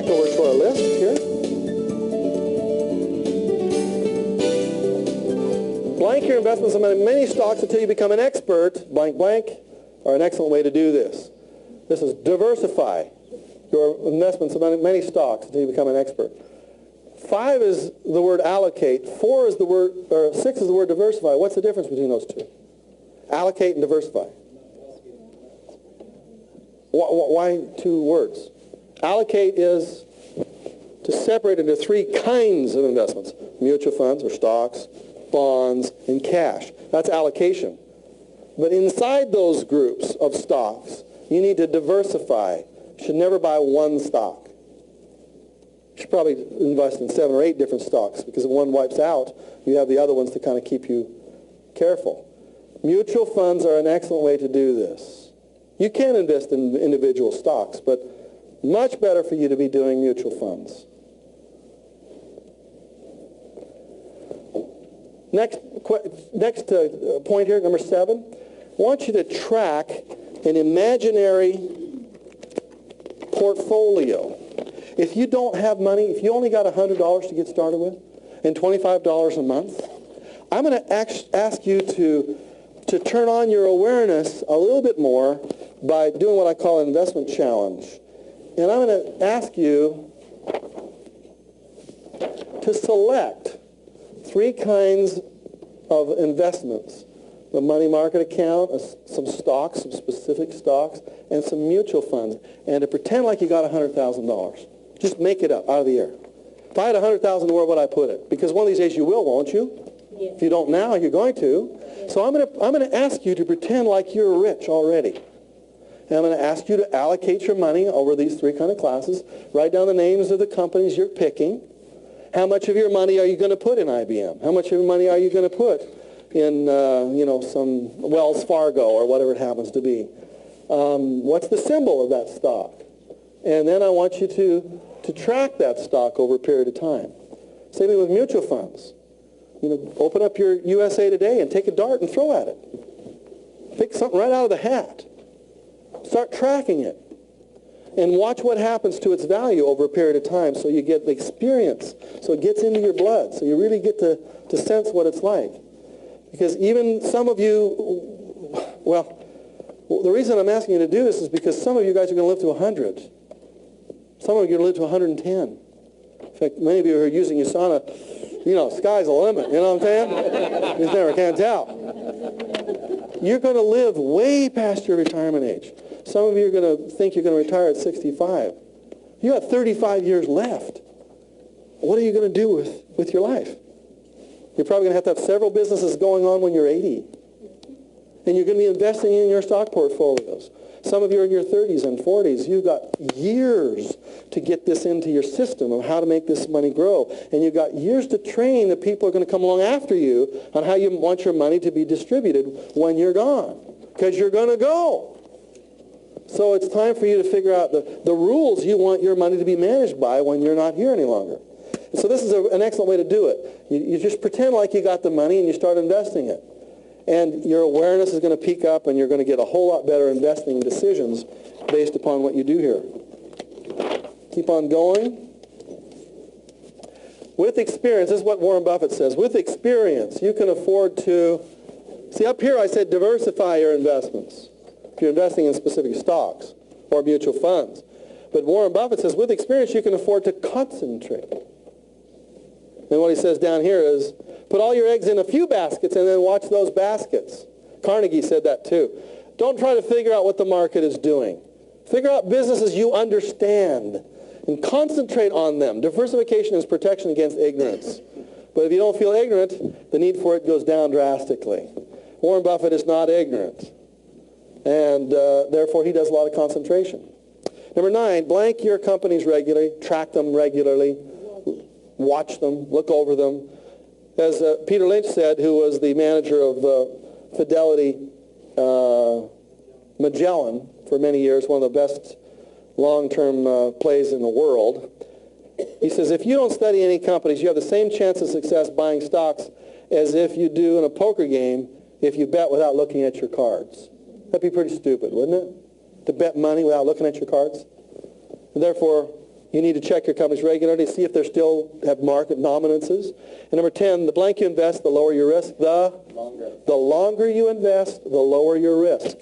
over to our list here. Blank your investments in many stocks until you become an expert, blank, blank, are an excellent way to do this. This is diversify your investments in many stocks until you become an expert. 5 is the word allocate. 4 is the word, or 6 is the word diversify. What's the difference between those two? Allocate and diversify. Why 2 words? Allocate is to separate into 3 kinds of investments: mutual funds or stocks, bonds, and cash. That's allocation. But inside those groups of stocks, you need to diversify. You should never buy one stock. You should probably invest in 7 or 8 different stocks, because if one wipes out, you have the other ones to kind of keep you careful. Mutual funds are an excellent way to do this. You can invest in individual stocks, but much better for you to be doing mutual funds. Next point here, number 7. I want you to track an imaginary portfolio. If you don't have money, if you only got $100 to get started with and $25 a month, I'm going to ask you to turn on your awareness a little bit more by doing what I call an investment challenge. And I'm going to ask you to select 3 kinds of investments: the money market account, some stocks, some specific stocks, and some mutual funds, and to pretend like you got $100,000. Just make it up out of the air. If I had $100,000, where would I put it? Because one of these days you will, won't you? Yes. If you don't now, you're going to. Yes. So I'm going to ask you to pretend like you're rich already. And I'm going to ask you to allocate your money over these 3 kind of classes. Write down the names of the companies you're picking. How much of your money are you going to put in IBM? How much of your money are you going to put in, some Wells Fargo or whatever it happens to be? What's the symbol of that stock? And then I want you to track that stock over a period of time. Same thing with mutual funds. Open up your USA Today and take a dart and throw at it. Pick something right out of the hat. Start tracking it. And watch what happens to its value over a period of time, so you get the experience, so it gets into your blood, so you really get to sense what it's like. Because even some of you, well, the reason I'm asking you to do this is because some of you guys are going to live to 100. Some of you are going to live to 110. In fact, many of you who are using Usana, sky's the limit, you know what I'm saying? You just never can tell. You're going to live way past your retirement age. Some of you are going to think you're going to retire at 65. You got 35 years left. What are you going to do with your life? You're probably going to have several businesses going on when you're 80. And you're going to be investing in your stock portfolios. Some of you are in your 30s and 40s. You've got years to get this into your system of how to make this money grow. And you've got years to train the people who are going to come along after you on how you want your money to be distributed when you're gone. Because you're going to go. So it's time for you to figure out the rules you want your money to be managed by when you're not here any longer. And so this is an excellent way to do it. You just pretend like you got the money and you start investing it. And your awareness is going to peak up, and you're going to get a whole lot better investing decisions based upon what you do here. Keep on going. With experience, this is what Warren Buffett says, with experience, you can afford to, see up here I said diversify your investments. If you're investing in specific stocks or mutual funds. But Warren Buffett says, with experience, you can afford to concentrate. And what he says down here is, put all your eggs in a few baskets and then watch those baskets. Carnegie said that too. Don't try to figure out what the market is doing. Figure out businesses you understand and concentrate on them. Diversification is protection against ignorance. But if you don't feel ignorant, the need for it goes down drastically. Warren Buffett is not ignorant. And therefore, he does a lot of concentration. Number 9, blank your companies regularly, track them regularly, watch them, look over them. As Peter Lynch said, who was the manager of Fidelity Magellan for many years, one of the best long-term plays in the world, he says, if you don't study any companies, you have the same chance of success buying stocks as if you do in a poker game if you bet without looking at your cards. That'd be pretty stupid, wouldn't it? To bet money without looking at your cards. And therefore, You need to check your companies regularly to see if they still have market dominances. And number 10, the blank you invest, the lower your risk. The longer you invest, the lower your risk.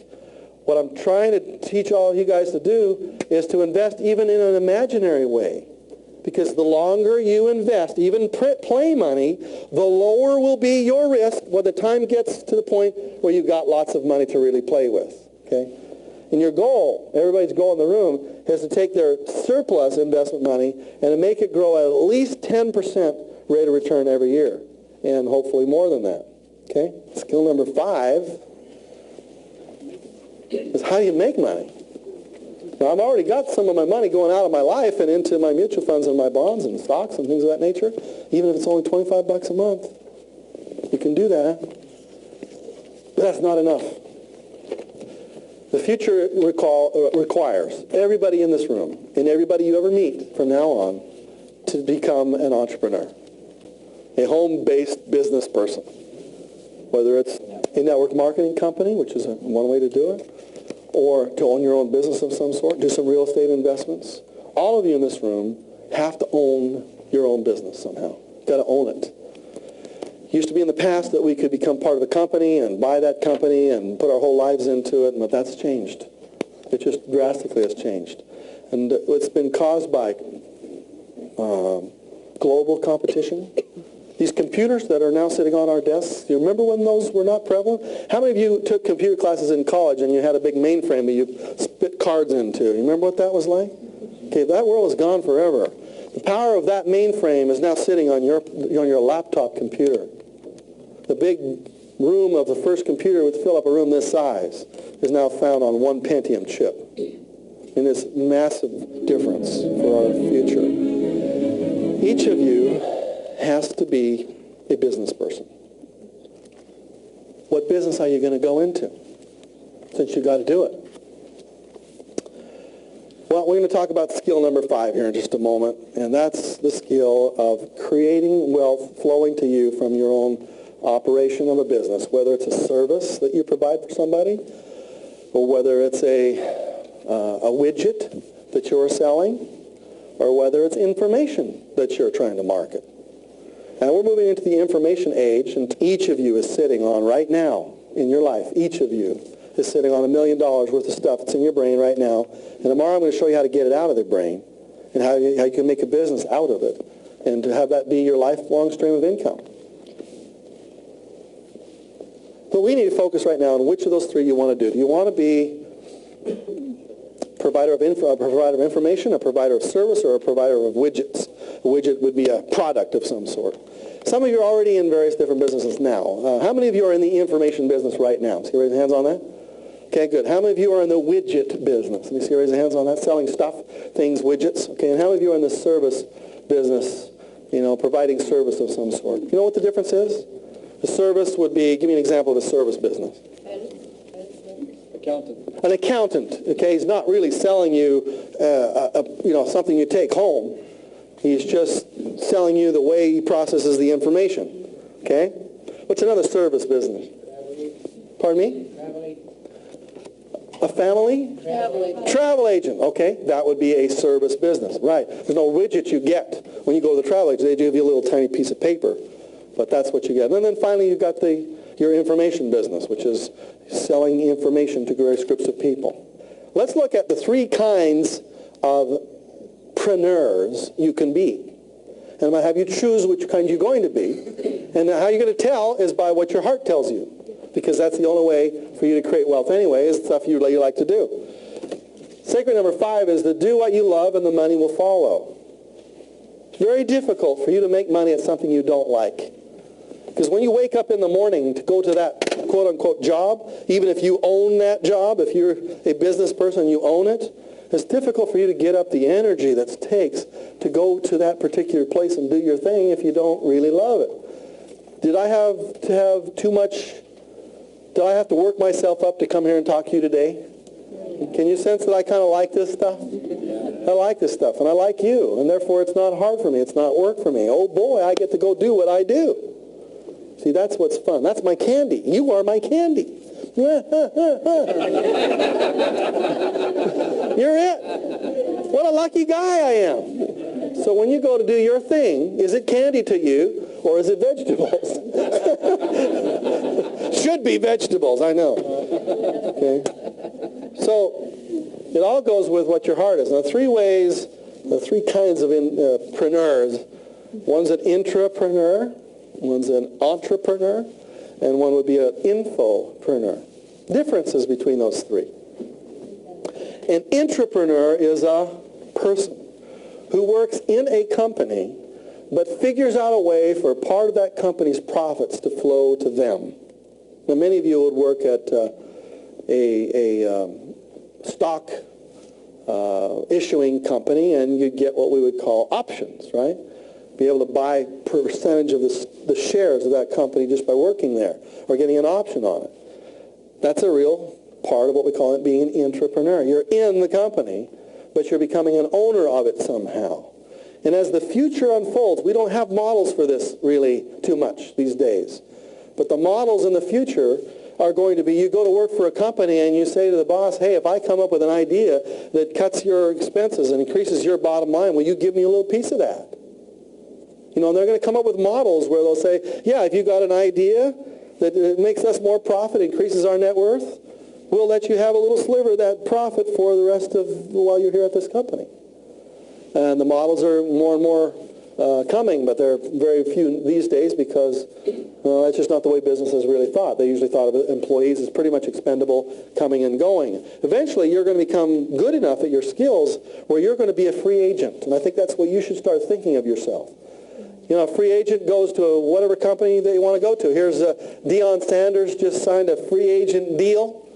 What I'm trying to teach all of you guys to do is to invest even in an imaginary way. Because the longer you invest, even play money, the lower will be your risk when the time gets to the point where you've got lots of money to really play with. Okay? And your goal, everybody's goal in the room, is to take their surplus investment money and to make it grow at least 10% rate of return every year. And hopefully more than that. Okay? Skill number 5 is how do you make money? Now, I've already got some of my money going out of my life and into my mutual funds and my bonds and stocks and things of that nature. Even if it's only 25 bucks a month, you can do that. But that's not enough. The future requires everybody in this room and everybody you ever meet from now on to become an entrepreneur, a home-based business person. Whether it's a network marketing company, which is one way to do it, or to own your own business of some sort, do some real estate investments. All of you in this room have to own your own business somehow. You've got to own it. It used to be in the past that we could become part of a company and buy that company and put our whole lives into it, but that's changed. It just drastically has changed. And it's been caused by global competition. These computers that are now sitting on our desks, do you remember when those were not prevalent? How many of you took computer classes in college and you had a big mainframe that you spit cards into? You remember what that was like? Okay, that world is gone forever. The power of that mainframe is now sitting on your laptop computer. The big room of the first computer would fill up a room this size is now found on one Pentium chip. And it's a massive difference for our future. Each of you has to be a business person. What business are you going to go into? Since you got to do it. Well, we're going to talk about skill number 5 here in just a moment, and that's the skill of creating wealth flowing to you from your own operation of a business, whether it's a service that you provide for somebody, or whether it's a widget that you're selling, or whether it's information that you're trying to market. And we're moving into the information age, and each of you is sitting on right now in your life, each of you is sitting on $1 million worth of stuff that's in your brain right now. And tomorrow I'm going to show you how to get it out of the brain and how you can make a business out of it and to have that be your lifelong stream of income. But we need to focus right now on which of those 3 you want to do. Do you want to be a provider of information, a provider of service, or a provider of widgets? A widget would be a product of some sort. Some of you are already in various different businesses now. How many of you are in the information business right now? See, raise your hands on that. Okay, good. How many of you are in the widget business? Let me see, raise your hands on that. Selling stuff, things, widgets. Okay, and how many of you are in the service business, providing service of some sort? You know what the difference is? The service would be, give me an example of a service business. Accountant. An accountant, okay? He's not really selling you, something you take home. He's just selling you the way he processes the information, okay? What's another service business? Pardon me? A family? Travel agent, okay. That would be a service business, right. There's no widget you get when you go to the travel agent. They give you a little tiny piece of paper, but that's what you get. And then finally you've got your information business, which is selling information to various groups of people. Let's look at the 3 kinds of preneurs you can be. And I'm going to have you choose which kind you're going to be. And how you're going to tell is by what your heart tells you. Because that's the only way for you to create wealth anyway, is stuff you like to do. Secret number 5 is to do what you love and the money will follow. It's very difficult for you to make money at something you don't like. Because when you wake up in the morning to go to that quote-unquote job, even if you own that job, if you're a business person and you own it, it's difficult for you to get up the energy that it takes to go to that particular place and do your thing if you don't really love it. Did I have to work myself up to come here and talk to you today? Can you sense that I kind of like this stuff? I like this stuff, and I like you, and therefore it's not hard for me. It's not work for me. Oh boy, I get to go do what I do. See, that's what's fun. That's my candy. You are my candy. You're it. What a lucky guy I am. So when you go to do your thing, is it candy to you or is it vegetables? Should be vegetables, I know. Okay. So it all goes with what your heart is. Now, three ways, the three kinds of preneurs. One's an intrapreneur, one's an entrepreneur, and one would be an infopreneur. Differences between those three. An intrapreneur is a person who works in a company but figures out a way for part of that company's profits to flow to them. Now, many of you would work at a stock issuing company, and you get what we would call options, right? Be able to buy percentage of the shares of that company just by working there or getting an option on it. That's a real part of what we call it being an intrapreneur. You're in the company, but you're becoming an owner of it somehow. And as the future unfolds, we don't have models for this really too much these days. But the models in the future are going to be, you go to work for a company and you say to the boss, hey, if I come up with an idea that cuts your expenses and increases your bottom line, will you give me a little piece of that? You know, and they're going to come up with models where they'll say, yeah, if you got an idea that makes us more profit, increases our net worth, we'll let you have a little sliver of that profit for the rest of while you're here at this company. And the models are more and more coming, but they're very few these days because that's just not the way businesses really thought. They usually thought of employees as pretty much expendable, coming and going. Eventually, you're going to become good enough at your skills where you're going to be a free agent. And I think that's what you should start thinking of yourself. You know, a free agent goes to whatever company they want to go to. Here's Deion Sanders just signed a free agent deal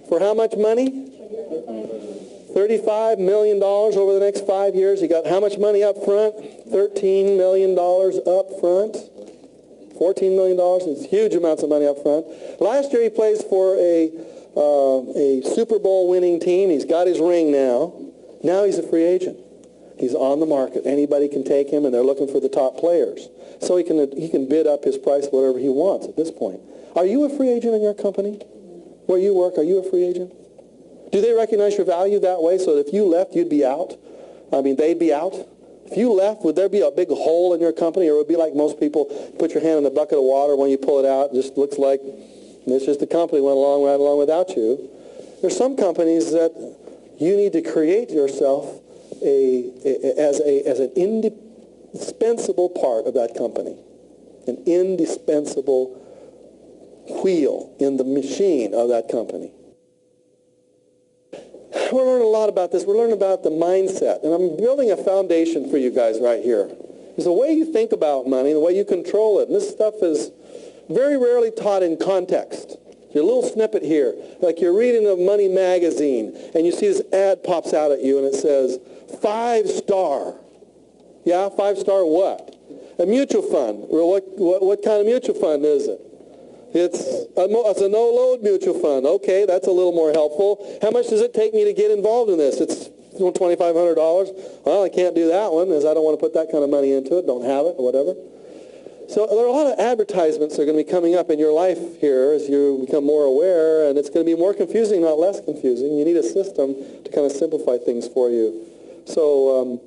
for how much money? $35 million over the next 5 years. He got how much money up front? $13 million up front. $14 million. It's huge amounts of money up front. Last year he plays for a Super Bowl winning team. He's got his ring now. Now he's a free agent. He's on the market. Anybody can take him, and they're looking for the top players. So he can bid up his price whatever he wants at this point. Are you a free agent in your company? Where you work, are you a free agent? Do they recognize your value that way so that if you left, you'd be out? I mean, they'd be out? If you left, would there be a big hole in your company, or would it be like most people, put your hand in a bucket of water, when you pull it out, it just looks like it's just the company went along right along without you? There's some companies that you need to create yourself as an indispensable part of that company, an indispensable wheel in the machine of that company. We're learning a lot about this. We're learning about the mindset. And I'm building a foundation for you guys right here. It's the way you think about money, the way you control it. And this stuff is very rarely taught in context. Your little snippet here, like you're reading a money magazine, and you see this ad pops out at you, and it says, 5-star. Yeah, 5-star what? A mutual fund. Well, what kind of mutual fund is it? It's a no-load mutual fund. Okay, that's a little more helpful. How much does it take me to get involved in this? It's $2,500. Well, I can't do that one, as I don't want to put that kind of money into it, don't have it, or whatever. So there are a lot of advertisements that are going to be coming up in your life here as you become more aware, and it's going to be more confusing, not less confusing. You need a system to kind of simplify things for you. So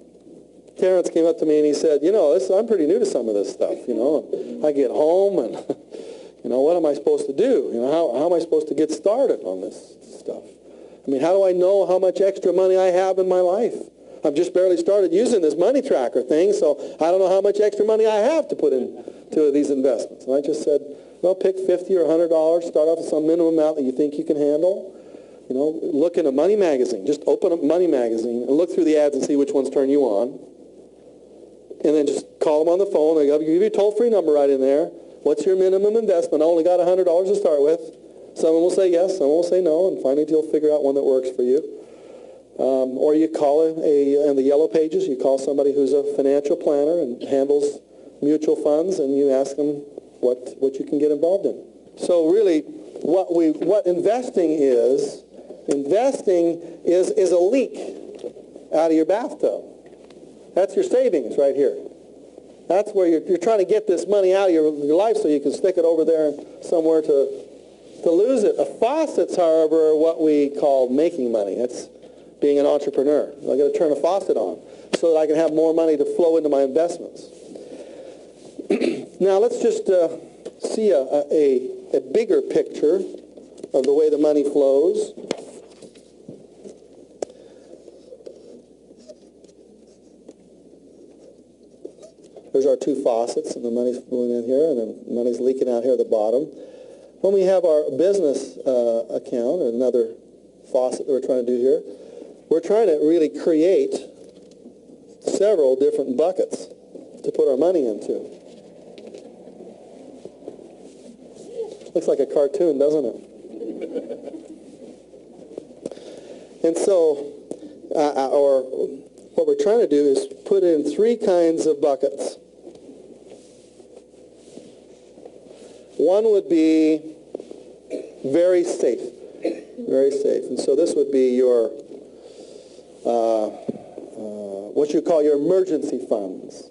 Terrence came up to me and he said, you know, I'm pretty new to some of this stuff, you know. I get home and, you know, what am I supposed to do? You know, how am I supposed to get started on this stuff? I mean, how do I know how much extra money I have in my life? I've just barely started using this money tracker thing, so I don't know how much extra money I have to put into these investments. And I just said, well, pick $50 or $100, start off with some minimum amount that you think you can handle. You know, look in a money magazine. Just open up Money Magazine and look through the ads and see which ones turn you on. And then just call them on the phone. They'll give you a toll-free number right in there. What's your minimum investment? I only got $100 to start with. Someone will say yes, someone will say no, and finally you'll figure out one that works for you. Or you call in the yellow pages, you call somebody who's a financial planner and handles mutual funds, and you ask them what you can get involved in. So really, what investing is a leak out of your bathtub. That's your savings right here. That's where you're trying to get this money out of your life so you can stick it over there somewhere to lose it. Faucets, however, are what we call making money. That's being an entrepreneur. I've got to turn a faucet on. so that I can have more money to flow into my investments. Now let's just see a bigger picture of the way the money flows. There's our two faucets, and the money's flowing in here, and the money's leaking out here at the bottom. When we have our business account, another faucet that we're trying to do here, we're trying to really create several different buckets to put our money into. Looks like a cartoon, doesn't it? And so, or what we're trying to do is put in three kinds of buckets. One would be very safe, very safe. And so this would be your, what you call your emergency funds.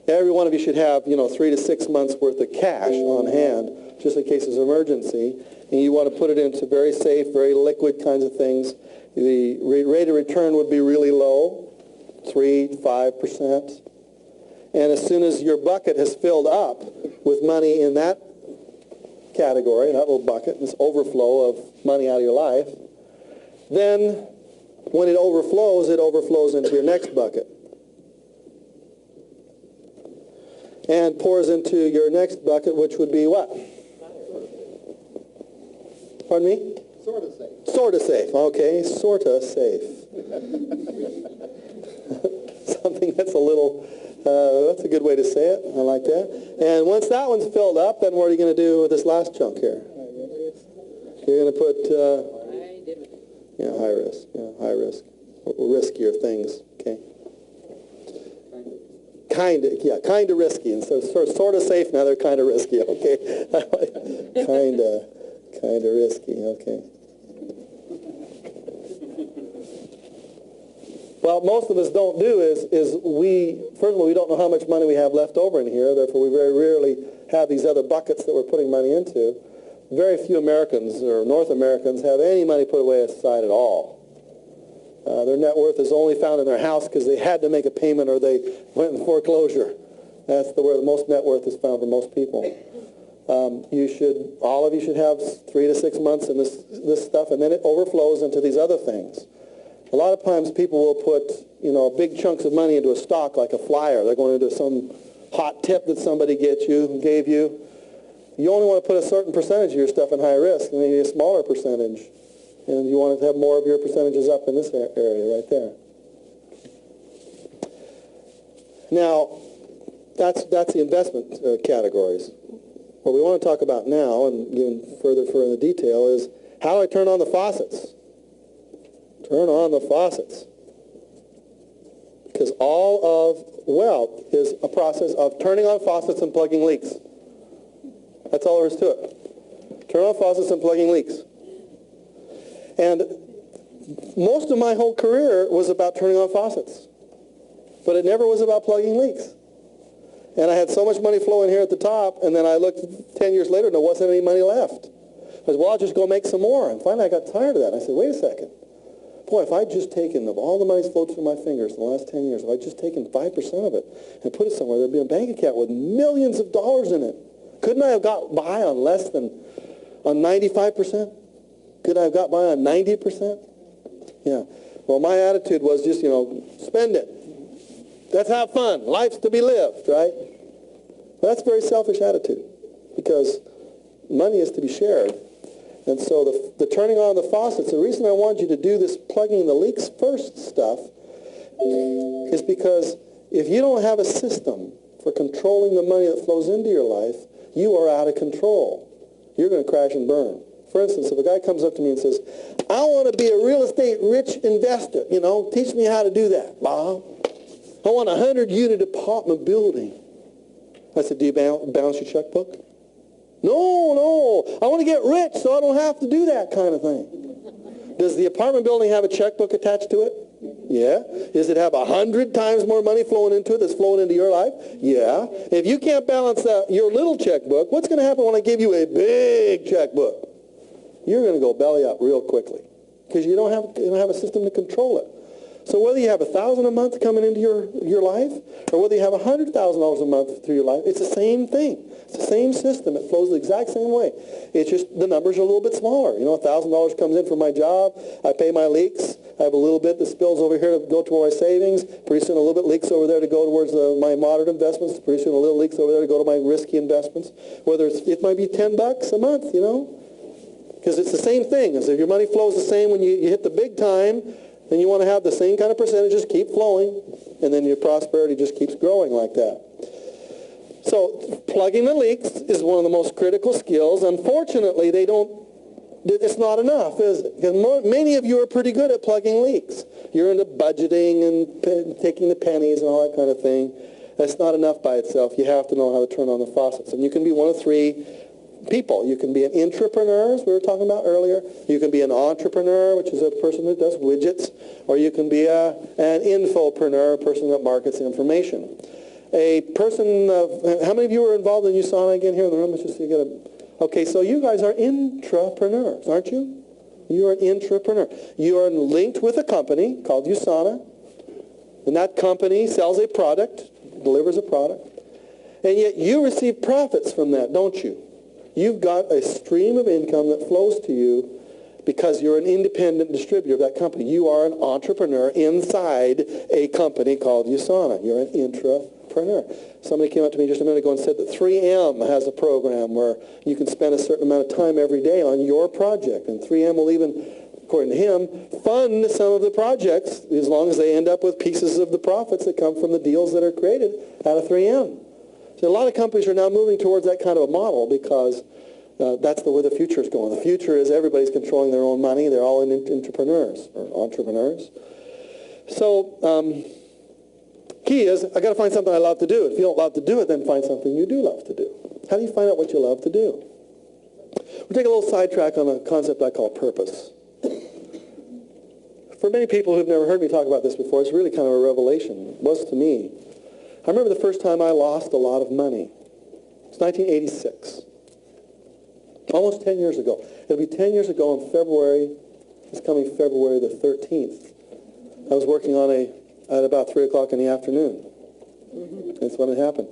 Every one of you should have, 3 to 6 months worth of cash on hand, just in case there's an emergency. And you want to put it into very safe, very liquid kinds of things. The rate of return would be really low, 3 to 5%. And as soon as your bucket has filled up with money in that category, that little bucket, this overflow of money out of your life, then when it overflows into your next bucket and pours into your next bucket, which would be what? Pardon me? Sort of safe. Sort of safe. Okay, sort of safe. Something that's a little, that's a good way to say it. I like that. And once that one's filled up, then what are you going to do with this last chunk here? You're going to put, high risk. Yeah, high risk. Riskier things, okay? Kind of risky. And so sort of safe, now they're kind of risky, okay? Kind of risky, okay. Well, most of us don't do is first of all, we don't know how much money we have left over in here. Therefore, we very rarely have these other buckets that we're putting money into. Very few Americans or North Americans have any money put away aside at all. Their net worth is only found in their house because they had to make a payment or they went in foreclosure. That's where the most net worth is found for most people. All of you should have 3 to 6 months in this stuff, and then it overflows into these other things. A lot of times people will put, big chunks of money into a stock like a flyer. They're going into some hot tip that somebody gave you. You only want to put a certain percentage of your stuff in high risk, maybe a smaller percentage. And you want to have more of your percentages up in this area right there. Now, that's the investment categories. What we want to talk about now, and getting further in the detail, is how do I turn on the faucets? Turn on the faucets. Because all of wealth is a process of turning on faucets and plugging leaks. That's all there is to it. Turn on faucets and plugging leaks. And most of my whole career was about turning on faucets. But it never was about plugging leaks. And I had so much money flowing here at the top, and then I looked 10 years later and there wasn't any money left. I said, well, I'll just go make some more. And finally I got tired of that. And I said, wait a second. Boy, if I'd just taken, of all the money's flowed through my fingers in the last 10 years, if I'd just taken 5% of it and put it somewhere, there'd be a bank account with millions of dollars in it. Couldn't I have got by on less than, on 95%? Could I have got by on 90%? Yeah. Well, my attitude was just, spend it. Let's have fun. Life's to be lived, right? Well, that's a very selfish attitude because money is to be shared. And so the turning on the faucets, the reason I want you to do this plugging the leaks first stuff is because if you don't have a system for controlling the money that flows into your life, you are out of control. You're going to crash and burn. For instance, if a guy comes up to me and says, I want to be a real estate rich investor, teach me how to do that, Bob. I want a 100-unit apartment building. I said, do you balance your checkbook? No, I want to get rich so I don't have to do that kind of thing. Does the apartment building have a checkbook attached to it? Yeah. Does it have 100 times more money flowing into it that's flowing into your life? Yeah. If you can't balance your little checkbook, what's going to happen when I give you a big checkbook? You're going to go belly up real quickly because you don't have a system to control it. So whether you have $1,000 a month coming into your life, or whether you have $100,000 a month through your life, it's the same thing. It's the same system. It flows the exact same way. It's just the numbers are a little bit smaller. You know, $1,000 comes in from my job. I pay my leaks. I have a little bit that spills over here to go toward my savings. Pretty soon a little bit leaks over there to go towards my moderate investments. Pretty soon a little leaks over there to go to my risky investments. Whether it might be $10 a month, you know, because it's the same thing. As if your money flows the same when you hit the big time, then you want to have the same kind of percentages keep flowing, and then your prosperity just keeps growing like that. So plugging the leaks is one of the most critical skills. Unfortunately, it's not enough, is it? Because many of you are pretty good at plugging leaks. You're into budgeting and taking the pennies and all that kind of thing. That's not enough by itself. You have to know how to turn on the faucets. And you can be one of three people. You can be an intrapreneur, as we were talking about earlier. You can be an entrepreneur, which is a person that does widgets. Or you can be an infopreneur, a person that markets information. A person, how many of you are involved in USANA again here in the room? Let's just get a, okay, so you guys are intrapreneurs, aren't you? You are an intrapreneur. You are linked with a company called USANA, and that company sells a product, delivers a product, and yet you receive profits from that, don't you? You've got a stream of income that flows to you because you're an independent distributor of that company. You are an entrepreneur inside a company called USANA. You're an intrapreneur. Somebody came up to me just a minute ago and said that 3M has a program where you can spend a certain amount of time every day on your project, and 3M will even, according to him, fund some of the projects as long as they end up with pieces of the profits that come from the deals that are created out of 3M. So a lot of companies are now moving towards that kind of a model because that's where the future is going. The future is everybody's controlling their own money. They're all entrepreneurs or entrepreneurs. So key is I got to find something I love to do. If you don't love to do it, then find something you do love to do. How do you find out what you love to do? We'll take a little sidetrack on a concept I call purpose. For many people who've never heard me talk about this before, it's really kind of a revelation. It was to me. I remember the first time I lost a lot of money. It's 1986. Almost 10 years ago. It'll be 10 years ago in February, this coming February the 13th. I was working on at about 3 o'clock in the afternoon. That's when it happened.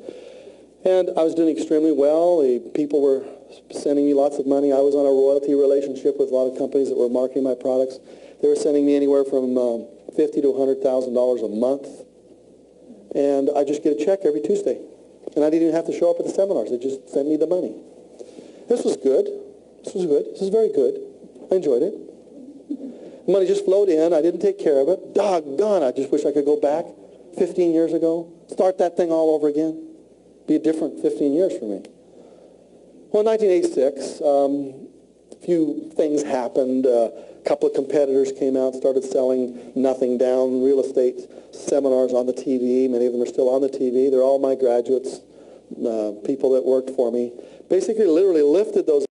And I was doing extremely well. The people were sending me lots of money. I was on a royalty relationship with a lot of companies that were marketing my products. They were sending me anywhere from $50,000 to $100,000 a month. And I just get a check every Tuesday. And I didn't even have to show up at the seminars. They just sent me the money. This was good. This was good. This was very good. I enjoyed it. The money just flowed in. I didn't take care of it. Doggone, I just wish I could go back 15 years ago. Start that thing all over again. Be a different 15 years for me. Well, in 1986, a few things happened. A couple of competitors came out, started selling nothing down real estate seminars on the TV. Many of them are still on the TV. They're all my graduates, people that worked for me. Basically, literally lifted those